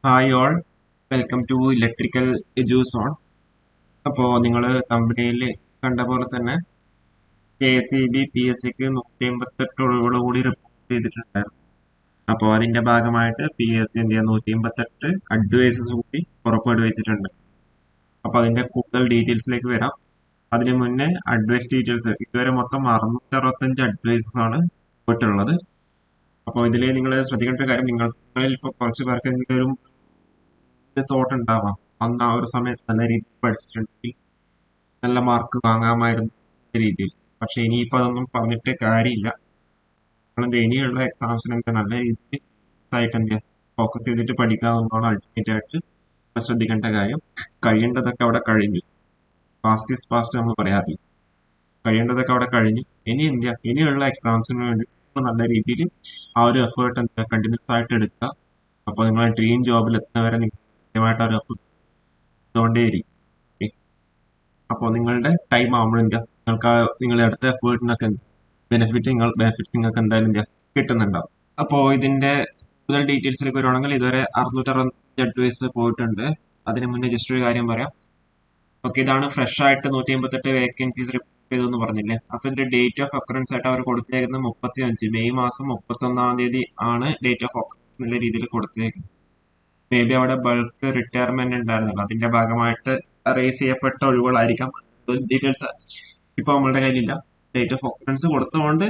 Hi all, welcome to electrical എജ്യൂസ് ഓൺ. അപ്പോൾ നിങ്ങൾ കമ്പനിയിൽ കണ്ട പോലെ തന്നെ KSEB PSCക്ക് 188 ഒഴിവുകൾ കൂടി റിപ്പോർട്ട് ചെയ്തിട്ടുണ്ടായിരുന്നു. അപ്പോൾ അതിന്റെ ഭാഗമായിട്ട് PSC എന്ത് ചെയ്യുക 188 അഡ്വൈസസ് കൂടി പുറപ്പെടുവിച്ചിട്ടുണ്ട്. അപ്പോൾ അതിന്റെ കൂടുതൽ ഡീറ്റെയിൽസിലേക്ക് വരാം. അതിന് മുന്നേ അഡ്വൈസ് ഡീറ്റെയിൽസ് ഇതുവരെ മൊത്തം 665 അഡ്വൈസസ് ആണ് പോയിട്ടുള്ളത്. അപ്പോൾ ഇതിൽ നിങ്ങൾ ശ്രദ്ധിക്കേണ്ട ഒരു കാര്യം, നിങ്ങളിൽ ഇപ്പോൾ കുറച്ച് പേർക്ക് എന്തെങ്കിലും തോട്ട് ഉണ്ടാവാം. അന്ന് ആ ഒരു സമയത്ത് നല്ല രീതിയിൽ പഠിച്ചിട്ടുണ്ടെങ്കിൽ നല്ല മാർക്ക് വാങ്ങാമായിരുന്നു എന്ന രീതിയിൽ. പക്ഷെ ഇനിയിപ്പോൾ അതൊന്നും പറഞ്ഞിട്ട് കാര്യമില്ല. നമ്മളെന്താ ഇനിയുള്ള എക്സാംസിന് എന്താ നല്ല രീതിയിൽ ആയിട്ട് എന്താ ഫോക്കസ് ചെയ്തിട്ട് പഠിക്കുക എന്നുള്ളതാണ് അൾട്ടിമേറ്റ് ആയിട്ട് ശ്രദ്ധിക്കേണ്ട കാര്യം. കഴിയേണ്ടതൊക്കെ അവിടെ കഴിഞ്ഞു. പാസ്റ്റ് ഈസ് പാസ്റ്റ് നമ്മൾ പറയാറില്ല. കഴിയേണ്ടതൊക്കെ അവിടെ കഴിഞ്ഞു. ഇനി എന്താ ഇനിയുള്ള എക്സാംസിന് വേണ്ടി നല്ല രീതിയിൽ ആ ഒരു എഫേർട്ട് എന്താ കണ്ടിന്യൂസ് ആയിട്ട് എടുക്കുക. അപ്പോൾ നിങ്ങളെ ഡ്രീം ജോബിൽ എത്തുന്നവരെ നിങ്ങൾ കൃത്യമായിട്ട് ആ ഒരു എഫേർട്ട് ചെയ്തുകൊണ്ടേയിരിക്കും. അപ്പോൾ നിങ്ങളുടെ ടൈം ആവുമ്പോഴെന്താ നിങ്ങൾക്ക് ആ നിങ്ങളുടെ അടുത്ത എഫേർട്ടിനൊക്കെ ബെനിഫിറ്റ്സ് നിങ്ങൾക്ക് എന്തായാലും കിട്ടുന്നുണ്ടാവും. അപ്പോൾ ഇതിന്റെ കൂടുതൽ ഡീറ്റെയിൽസിലേക്ക് വരുവാണെങ്കിൽ ഇതുവരെ 665 അഡ്വൈസ് പോയിട്ടുണ്ട്. അതിന് മുന്നേ ജസ്റ്റ് ഒരു കാര്യം പറയാം. ഓക്കെ, ഇതാണ് ഫ്രഷ് ആയിട്ട് 188 വേക്കൻസീസ് റിപ്പോർട്ട് ചെയ്തെന്ന് പറഞ്ഞില്ലേ. അപ്പൊ ഇതിന്റെ ഡേറ്റ് ഓഫ് ഒക്കറൻസ് ആയിട്ട് അവർ കൊടുത്തേക്കുന്നത് 35 മെയ് മാസം 31 തീയതി ആണ് ഡേറ്റ് ഓഫ് ഒക്കറൻസ് എന്നുള്ള രീതിയിൽ കൊടുത്തേക്കുന്നത്. മേ ബി അവിടെ ബൾക്ക് റിട്ടയർമെന്റ് ഉണ്ടായിരുന്നല്ലോ, അതിന്റെ ഭാഗമായിട്ട് റേസ് ചെയ്യപ്പെട്ട ഒഴിവുകളായിരിക്കാം. ഡീറ്റെയിൽസ് ഇപ്പൊ നമ്മളുടെ കയ്യിലില്ല. ഡേറ്റ് ഓഫ് ഒക്കറൻസ് കൊടുത്തുകൊണ്ട്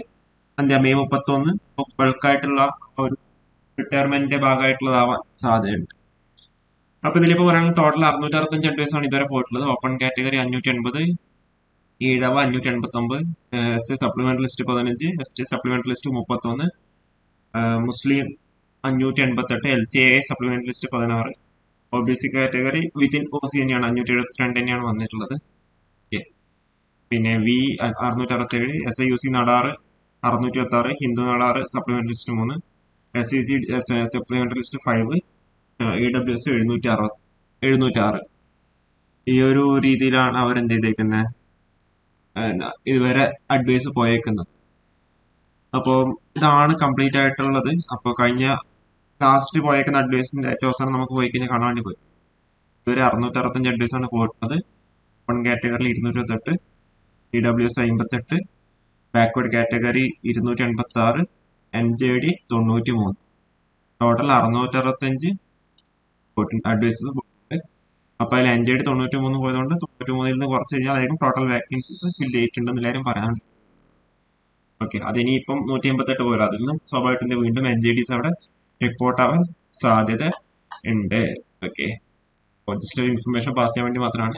എന്താ മെയ് 31 ബൾക്കായിട്ടുള്ള ഒരു റിട്ടയർമെന്റിന്റെ ഭാഗമായിട്ടുള്ളതാവാൻ സാധ്യതയുണ്ട്. അപ്പൊ ഇതിലിപ്പോ പറയുന്നത് ടോട്ടൽ 665 അഡ്വൈസ് ആണ് ഇതുവരെ പോയിട്ടുള്ളത്. Open category 580, Ezhava 589, SC supplementary list 15, ST supplementary list 31, Muslim 588, LCA supplementary list 16, OBC category within OC തന്നെയാണ് 572 തന്നെയാണ് വന്നിട്ടുള്ളത്. പിന്നെ V 667, SIUC Nadar 626, Hindu Nadar supplementary list 3, SEC supplementary list 5, EWS 706. ഈ ഒരു രീതിയിലാണ് അവർ എന്ത് ചെയ്തേക്കുന്നത്, ഇതുവരെ അഡ്വൈസ് പോയേക്കുന്നത്. അപ്പോൾ ഇതാണ് കംപ്ലീറ്റ് ആയിട്ടുള്ളത്. അപ്പോൾ കഴിഞ്ഞ ലാസ്റ്റ് പോയേക്കുന്ന അഡ്വൈസിന്റെ ഏറ്റവും അവസാനം നമുക്ക് പോയി കഴിഞ്ഞാൽ കാണാൻ വേണ്ടി പോയി. ഇതുവരെ 665 അഡ്വൈസ് ആണ് പോയിട്ടുള്ളത്. Open category 228, EWS 58, backward category 286, NJD 93. Total 665 advices പോയിട്ടുണ്ട്. അപ്പൊ അതിൽ NJD 93 പോയതുകൊണ്ട് 93 നിന്ന് കുറച്ച് കഴിഞ്ഞാൽ ടോട്ടൽ വേക്കൻസീസ് ഫിൽ ചെയ്തിട്ടുണ്ടെന്ന് എല്ലാവരും പറയാനുണ്ട്. ഓക്കെ, അതിനിപ്പം 188 പോരാ, അതിൽ നിന്നും സ്വാഭാവികമായിട്ടും വീണ്ടും NJDs അവിടെ റിപ്പോർട്ട് ആവാൻ സാധ്യത ഉണ്ട്. ഓക്കെ, ജസ്റ്റ് ഒരു ഇൻഫർമേഷൻ പാസ് ചെയ്യാൻ വേണ്ടി മാത്രമാണ്.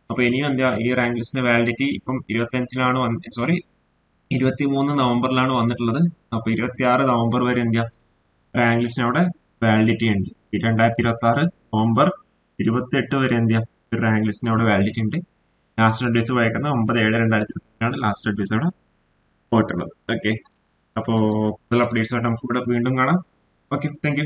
അപ്പൊ ഇനിയും എന്താ ഈ റാങ്ക് ലിസ്റ്റിന്റെ വാലിഡിറ്റി ഇപ്പം 23 നവംബറിലാണ് വന്നിട്ടുള്ളത്. അപ്പൊ 26 നവംബർ വരെ എന്താ റാങ്ക് ലിസ്റ്റിന് അവിടെ വാലിഡിറ്റി ഉണ്ട്. 2026 നവംബർ 28 വരെ എന്താ ഒരു റാങ്ക് ലിസ്റ്റിന് അവിടെ വാലിഡിറ്റി ഉണ്ട്. ലാസ്റ്റ് അഡ്വൈസ് പോയേക്കുന്നത് 9/7/2022 ലാസ്റ്റ് അഡ്വൈസ് അവിടെ പോയിട്ടുള്ളത്. ഓക്കെ, അപ്പോ കൂടുതൽ അപ്ഡേറ്റ്സ് ആയിട്ട് നമുക്ക് ഇവിടെ വീണ്ടും കാണാം. Okay, thank you.